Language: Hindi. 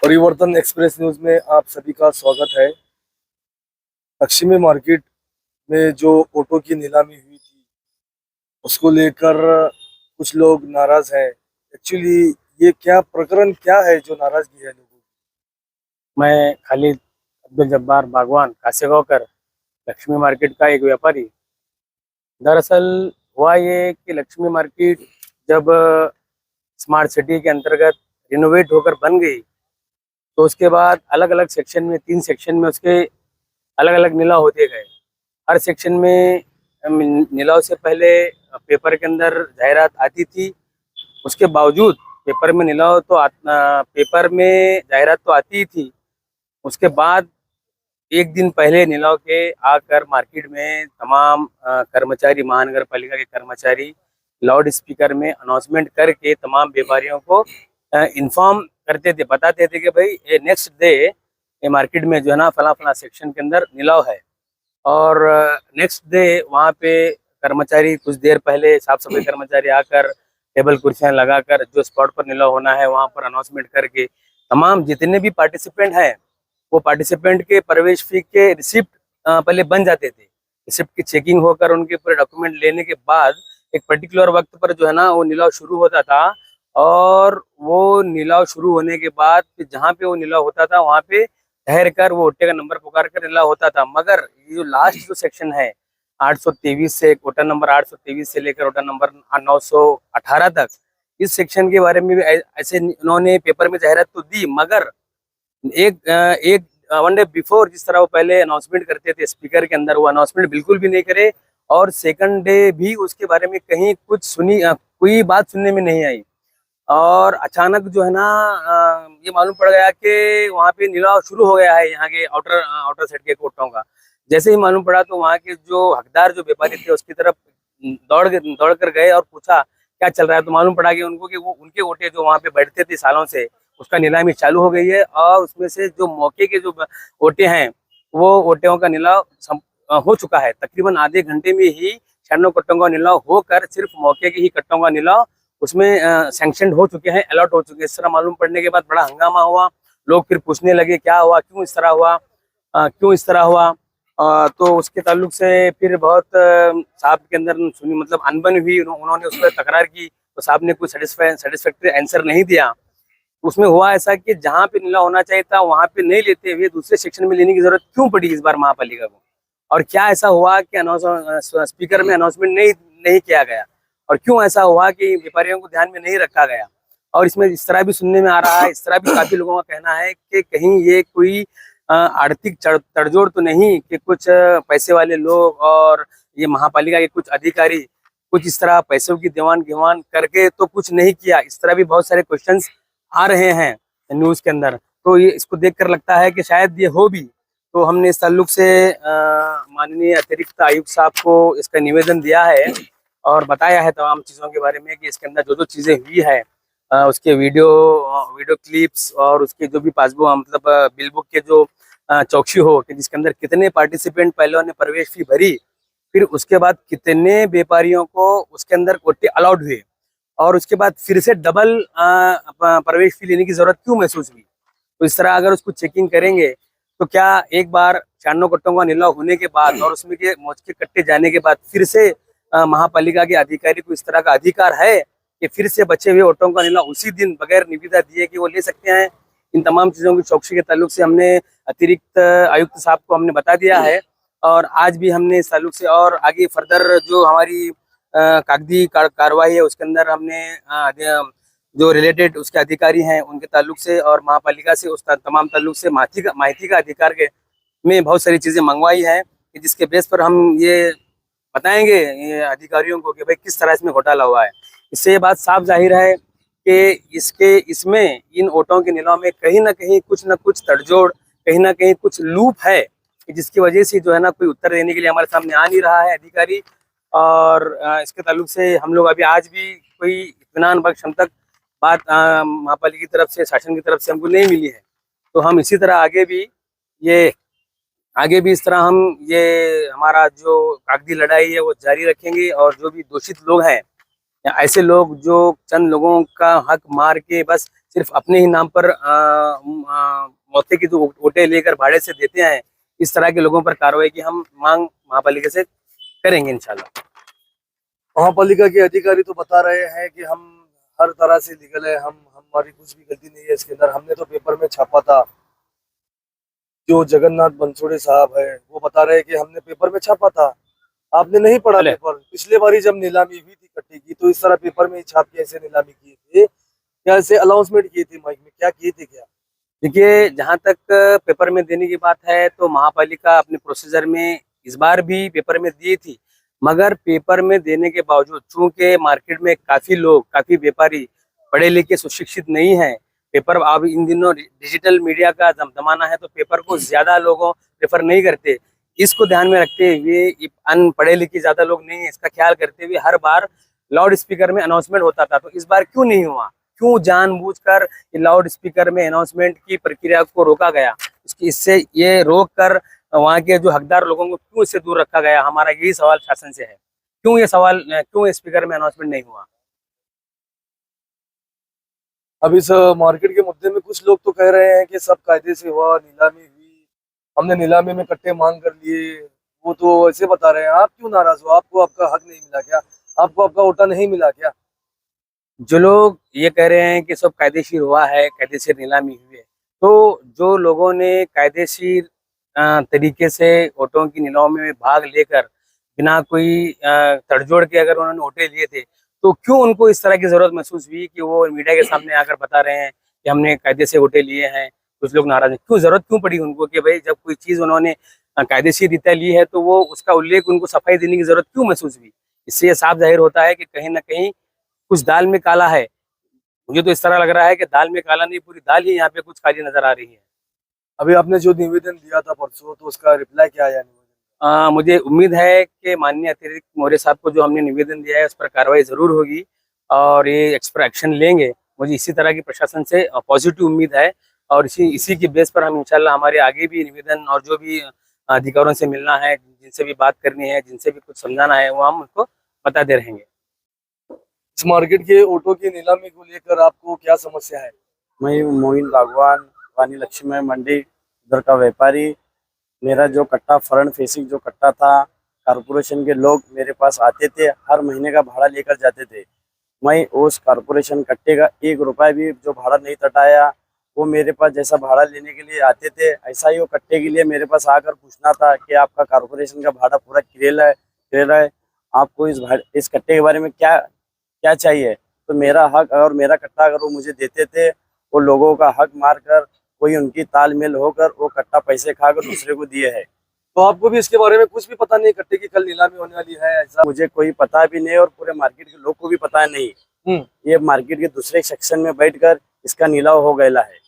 परिवर्तन एक्सप्रेस न्यूज में आप सभी का स्वागत है। लक्ष्मी मार्केट में जो ऑटो की नीलामी हुई थी उसको लेकर कुछ लोग नाराज हैं। एक्चुअली ये क्या प्रकरण क्या है जो नाराजगी है लोगों की? मैं खालिद अब्दुल जब्बार बागवान कासेगांवकर लक्ष्मी मार्केट का एक व्यापारी। दरअसल हुआ ये कि लक्ष्मी मार्केट जब स्मार्ट सिटी के अंतर्गत रिनोवेट होकर बन गई तो उसके बाद अलग अलग सेक्शन में 3 सेक्शन में उसके अलग अलग निलाव होते गए। हर सेक्शन में निलाव से पहले पेपर के अंदर जाहिरात आती थी। उसके बावजूद पेपर में निलाव तो पेपर में जाहिरात तो आती ही थी। उसके बाद एक दिन पहले निलाव के आकर मार्केट में तमाम कर्मचारी, महानगर पालिका के कर्मचारी लाउड स्पीकर में अनाउंसमेंट करके तमाम व्यापारियों को इन्फॉर्म करते थे, बताते थे कि भाई ये नेक्स्ट डे ये मार्केट में जो है ना फला फला सेक्शन के अंदर निलाव है। और नेक्स्ट डे वहाँ पे कर्मचारी कुछ देर पहले साफ सफाई कर्मचारी आकर टेबल कुर्सियां लगाकर जो स्पॉट पर निलाव होना है वहाँ पर अनाउंसमेंट करके तमाम जितने भी पार्टिसिपेंट हैं वो पार्टिसिपेंट के प्रवेश फी के रिसिप्ट पहले बन जाते थे। रिसिप्ट की चेकिंग होकर उनके पूरे डॉक्यूमेंट लेने के बाद एक पर्टिकुलर वक्त पर जो है ना वो निलाव शुरू होता था। और वो निलाव शुरू होने के बाद फिर जहाँ पे वो निलाव होता था वहाँ पे ठहर कर वो ओटे का नंबर पुकार कर निलाव होता था। मगर ये जो लास्ट जो सेक्शन है 823 से ओटा नंबर 823 से लेकर ओटा नंबर 918 तक, इस सेक्शन के बारे में भी ऐसे उन्होंने पेपर में जाहिरात तो दी, मगर एक वन डे बिफोर जिस तरह वो पहले अनाउंसमेंट करते थे स्पीकर के अंदर, वो अनाउंसमेंट बिल्कुल भी नहीं करे। और सेकंड डे भी उसके बारे में कहीं कुछ कोई बात सुनने में नहीं आई। और अचानक जो है ना ये मालूम पड़ गया कि वहाँ पे निलाव शुरू हो गया है यहाँ के आउटर आउटर साइड के कोटों का। जैसे ही मालूम पड़ा तो वहाँ के जो हकदार जो व्यापारी थे उसकी तरफ दौड़ कर गए और पूछा क्या चल रहा है। तो मालूम पड़ा कि उनको कि वो उनके ओटे जो वहाँ पे बैठते थे सालों से उसका नीलामी चालू हो गई है। और उसमें से जो मौके के जो ओटे हैं वो ओटेों का निलाव हो चुका है। तकरीबन आधे घंटे में ही 96 कट्टों का निलाव होकर सिर्फ मौके के ही कट्टों का निलाव उसमें सैंक्शन हो चुके हैं, अलॉट हो चुके हैं। इस तरह मालूम पड़ने के बाद बड़ा हंगामा हुआ। लोग फिर पूछने लगे क्या हुआ, क्यों इस तरह हुआ, क्यों इस तरह हुआ। तो उसके ताल्लुक से फिर बहुत साहब के अंदर सुनी मतलब अनबन हुई। उन्होंने उस पर तकरार की तो साहब ने कुछ सेटिस्फैक्टरी आंसर नहीं दिया। उसमें हुआ ऐसा कि जहाँ पे नीला होना चाहिए था वहां पे नहीं लेते हुए दूसरे सेक्शन में लेने की जरूरत क्यों पड़ी इस बार महापालिका को। और क्या ऐसा हुआ कि स्पीकर में अनाउंसमेंट नहीं नहीं किया गया, और क्यों ऐसा हुआ कि व्यापारियों को ध्यान में नहीं रखा गया। और इसमें इस तरह भी सुनने में आ रहा है, इस तरह भी काफी लोगों का कहना है कि कहीं ये कोई आर्थिक तड़जोड़ तो नहीं कि कुछ पैसे वाले लोग और ये महापालिका के कुछ अधिकारी कुछ इस तरह पैसों की दीवान गिवान करके तो कुछ नहीं किया। इस तरह भी बहुत सारे क्वेश्चंस आ रहे हैं न्यूज के अंदर। तो ये इसको देखकर लगता है कि शायद ये हो भी। तो हमने इस ताल्लुक से माननीय अतिरिक्त आयुक्त साहब को इसका निवेदन दिया है और बताया है तमाम चीज़ों के बारे में कि इसके अंदर जो जो चीज़ें हुई है उसके वीडियो वीडियो क्लिप्स और उसके जो भी पासबुक मतलब बिल बुक के जो चौकसी हो कि जिसके अंदर कितने पार्टिसिपेंट पहले ने प्रवेश फी भरी, फिर उसके बाद कितने व्यापारियों को उसके अंदर कोटे अलाउड हुए, और उसके बाद फिर से डबल प्रवेश फी लेने की जरूरत क्यों महसूस हुई। तो इस तरह अगर उसको चेकिंग करेंगे तो क्या एक बार 96 कट्टों का निलाव होने के बाद और उसमें के मौज के कट्टे जाने के बाद फिर से महापालिका के अधिकारी को इस तरह का अधिकार है कि फिर से बचे हुए ऑटों का निलाव उसी दिन बगैर निविदा दिए कि वो ले सकते हैं। इन तमाम चीज़ों की चौकसी के ताल्लुक से हमने अतिरिक्त आयुक्त साहब को हमने बता दिया है। और आज भी हमने इस ताल्लुक से और आगे फर्दर जो हमारी कागजी कार्रवाई है उसके अंदर हमने जो रिलेटेड उसके अधिकारी हैं उनके ताल्लुक से और महापालिका से उस तमाम ताल्लुक से माहिती का अधिकार के में बहुत सारी चीज़ें मंगवाई हैं कि जिसके बेस पर हम ये बताएंगे ये अधिकारियों को कि भाई किस तरह इसमें घोटाला हुआ है। इससे ये बात साफ जाहिर है कि इसमें इन ऑटों के निलाव में कहीं ना कहीं कुछ न कुछ तड़जोड़, कहीं ना कहीं कुछ लूप है कि जिसकी वजह से जो है ना कोई उत्तर देने के लिए हमारे सामने आ नहीं रहा है अधिकारी। और इसके ताल्लुक से हम लोग अभी आज भी कोई इत्मीनान बख्श हम तक बात महापालिका की तरफ से, शासन की तरफ से हमको नहीं मिली है। तो हम इसी तरह आगे भी इस तरह हम ये हमारा जो कागजी लड़ाई है वो जारी रखेंगे और जो भी दोषित लोग हैं या ऐसे लोग जो चंद लोगों का हक मार के बस सिर्फ अपने ही नाम पर मौके की तो वोटें लेकर भाड़े से देते हैं, इस तरह के लोगों पर कार्रवाई की हम मांग महापालिका से करेंगे इंशाल्लाह। महापालिका के अधिकारी तो बता रहे हैं कि हम हर तरह से लीगल है, हम हमारी कुछ भी गलती नहीं है इसके अंदर। हमने तो पेपर में छापा था। जो जगन्नाथ बनसोड़े साहब है वो बता रहे हैं कि हमने पेपर में छापा था, आपने नहीं पढ़ा चले। पेपर। पिछले बारी जब नीलामी हुई थी कट्टे की तो इस तरह पेपर में ही छाप के ऐसे नीलामी किए थे, क्या ऐसे अनाउंसमेंट किए थे माइक में, क्या किए थे क्या? देखिए, जहां तक पेपर में देने की बात है तो महापालिका अपने प्रोसीजर में इस बार भी पेपर में दी थी, मगर पेपर में देने के बावजूद चूंकि मार्केट में काफी लोग, काफी व्यापारी पढ़े लिखे सुशिक्षित नहीं है, पेपर अब इन दिनों डिजिटल मीडिया का जमाना है तो पेपर को ज्यादा लोगों प्रेफर नहीं करते। इसको ध्यान में रखते हुए अनपढ़े लिखे ज्यादा लोग नहीं है, इसका ख्याल करते हुए हर बार लाउड स्पीकर में अनाउंसमेंट होता था, तो इस बार क्यों नहीं हुआ? क्यों जानबूझकर लाउड स्पीकर में अनाउंसमेंट की प्रक्रिया को रोका गया? इससे ये रोक कर वहाँ के जो हकदार लोगों को क्यों इससे दूर रखा गया? हमारा यही सवाल शासन से है। क्यों ये सवाल, क्यों स्पीकर में अनाउंसमेंट नहीं हुआ? अब इस मार्केट के मुद्दे में कुछ लोग तो कह रहे हैं कि सब कायदे से हुआ, नीलामी हुई, हमने नीलामी में कट्टे मांग कर लिए। वो तो ऐसे बता रहे हैं। आप क्यों नाराज हो? आपको आपका हक नहीं मिला क्या? आपको आपका ओटा नहीं मिला क्या? जो लोग ये कह रहे हैं कि सब कायदेशीर हुआ है, कायदेशीर नीलामी हुई है, तो जो लोगों ने कायदेशीर तरीके से वोटों की नीलामी में भाग लेकर बिना कोई तड़जोड़ के अगर उन्होंने वोटें लिए थे, तो क्यों उनको इस तरह की जरूरत महसूस हुई कि वो मीडिया के सामने आकर बता रहे हैं कि हमने कायदे से वोटें लिए हैं? कुछ लोग नाराज हैं, क्यों जरूरत क्यों पड़ी उनको कि भाई जब कोई चीज उन्होंने कायदेशीर रीत्या ली है तो वो उसका उल्लेख उनको सफाई देने की जरूरत क्यों महसूस हुई? इससे ये साफ जाहिर होता है कि कहीं ना कहीं कुछ दाल में काला है। मुझे तो इस तरह लग रहा है कि दाल में काला नहीं, पूरी दाल ही यहाँ पे कुछ काली नजर आ रही है। अभी आपने जो निवेदन दिया था परसों, तो उसका रिप्लाई क्या आया निवेदन? मुझे उम्मीद है कि माननीय अतिरिक्त मौर्य साहब को जो हमने निवेदन दिया है उस पर कार्रवाई जरूर होगी और ये एक्सप्रा एक्शन लेंगे। मुझे इसी तरह की प्रशासन से पॉजिटिव उम्मीद है और इसी इसी की बेस पर हम इंशाल्लाह हमारे आगे भी निवेदन और जो भी अधिकारियों से मिलना है, जिनसे भी बात करनी है, जिनसे भी कुछ समझाना है, वो हम उनको बताते रहेंगे। इस मार्केट के ऑटो की नीलामी को लेकर आपको क्या समस्या है? मैं मोइन बागवान, वानी लक्ष्मी मंडी उधर का व्यापारी। मेरा जो कट्टा फ्रंट फेसिंग जो कट्टा था, कारपोरेशन के लोग मेरे पास आते थे, हर महीने का भाड़ा लेकर जाते थे। मैं उस कारपोरेशन कट्टे का 1 रुपया भी जो भाड़ा नहीं तटाया। वो मेरे पास जैसा भाड़ा लेने के लिए आते थे, ऐसा ही वो कट्टे के लिए मेरे पास आकर पूछना था कि आपका कारपोरेशन का भाड़ा पूरा क्लियर है, आपको इस कट्टे के बारे में क्या क्या चाहिए? तो मेरा हक और मेरा कट्टा अगर वो मुझे देते थे, वो लोगों का हक मारकर, कोई उनकी तालमेल होकर वो कट्टा पैसे खाकर दूसरे को दिए है। तो आपको भी इसके बारे में कुछ भी पता नहीं, कट्टे की कल नीलामी होने वाली है ऐसा? मुझे कोई पता भी नहीं और पूरे मार्केट के लोग को भी पता नहीं। ये मार्केट के दूसरे सेक्शन में बैठकर इसका नीलाव हो गया है।